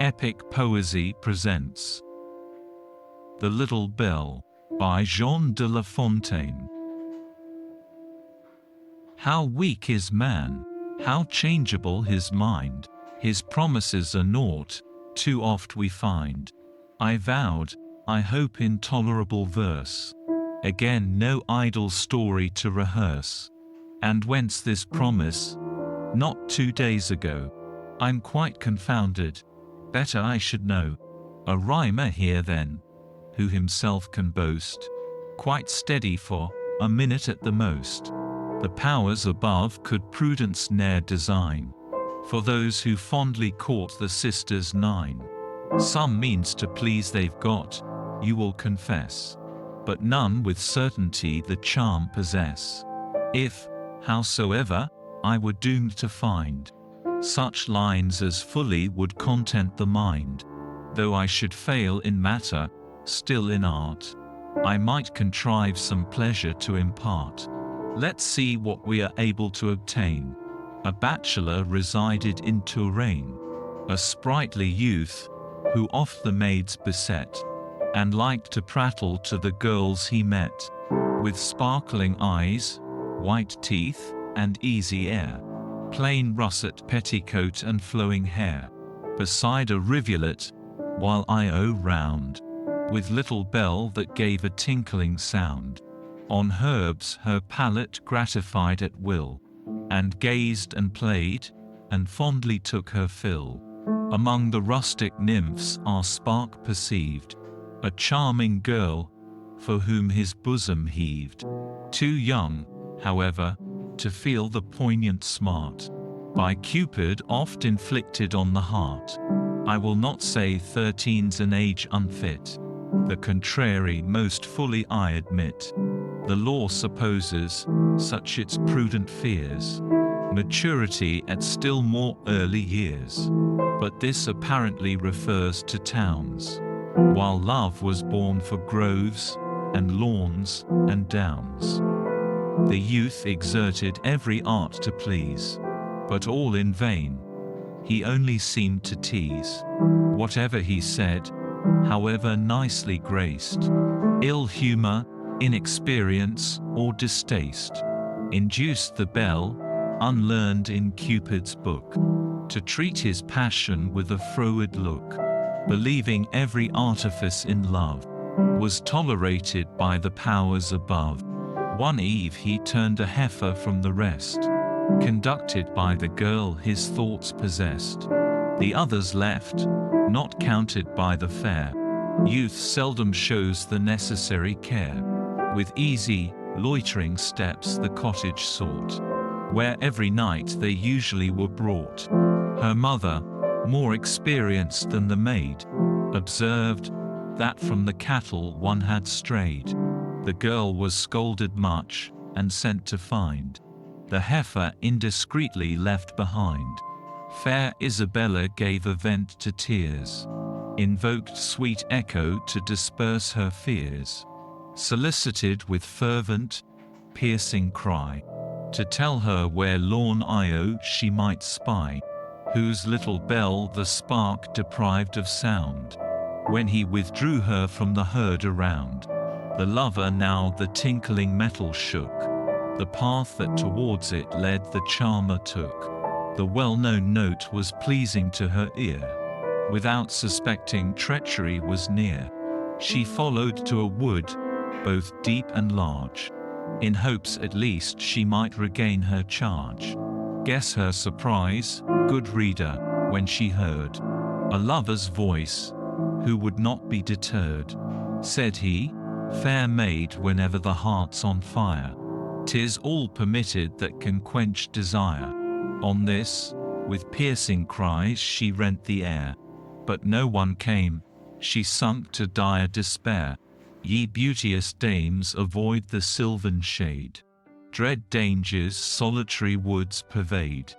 Epic Poesy presents The Little Bell by Jean de La Fontaine. How weak is man, how changeable his mind, his promises are naught, too oft we find. I vowed, I hope in tolerable verse, again no idle story to rehearse. And whence this promise? Not 2 days ago. I'm quite confounded, better I should know. A rhymer here then, who himself can boast, quite steady for a minute at the most. The powers above could prudence ne'er design, for those who fondly court the sisters 9. Some means to please they've got, you will confess, but none with certainty the charm possess. If, howsoever, I were doomed to find such lines as fully would content the mind, though I should fail in matter, still in art, I might contrive some pleasure to impart. Let's see what we are able to obtain. A bachelor resided in Touraine, a sprightly youth, who oft the maids beset, and liked to prattle to the girls he met, with sparkling eyes, white teeth, and easy air, plain russet petticoat and flowing hair, beside a rivulet, while I round, with little bell that gave a tinkling sound. On herbs her palate gratified at will, and gazed and played, and fondly took her fill. Among the rustic nymphs our spark perceived, a charming girl, for whom his bosom heaved. Too young, however, to feel the poignant smart, by Cupid oft inflicted on the heart. I will not say 13's an age unfit, the contrary most fully I admit. The law supposes, such its prudent fears, maturity at still more early years. But this apparently refers to towns, while love was born for groves, and lawns, and downs. The youth exerted every art to please, but all in vain. He only seemed to tease. Whatever he said, however nicely graced, ill humor, inexperience, or distaste, induced the belle, unlearned in Cupid's book, to treat his passion with a froward look, believing every artifice in love was tolerated by the powers above. One eve he turned a heifer from the rest, conducted by the girl his thoughts possessed. The others left, not counted by the fair. Youth seldom shows the necessary care. With easy, loitering steps the cottage sought, where every night they usually were brought. Her mother, more experienced than the maid, observed that from the cattle one had strayed. The girl was scolded much, and sent to find the heifer indiscreetly left behind. Fair Isabella gave a vent to tears, invoked sweet Echo to disperse her fears, solicited with fervent, piercing cry, to tell her where lorn Io she might spy, whose little bell the spark deprived of sound, when he withdrew her from the herd around. The lover now the tinkling metal shook, the path that towards it led the charmer took. The well-known note was pleasing to her ear, without suspecting treachery was near. She followed to a wood, both deep and large, in hopes at least she might regain her charge. Guess her surprise, good reader, when she heard a lover's voice, who would not be deterred. Said he, "Fair maid, whenever the heart's on fire, 'tis all permitted that can quench desire." On this, with piercing cries she rent the air, but no one came. She sunk to dire despair. Ye beauteous dames, avoid the sylvan shade. Dread dangers solitary woods pervade.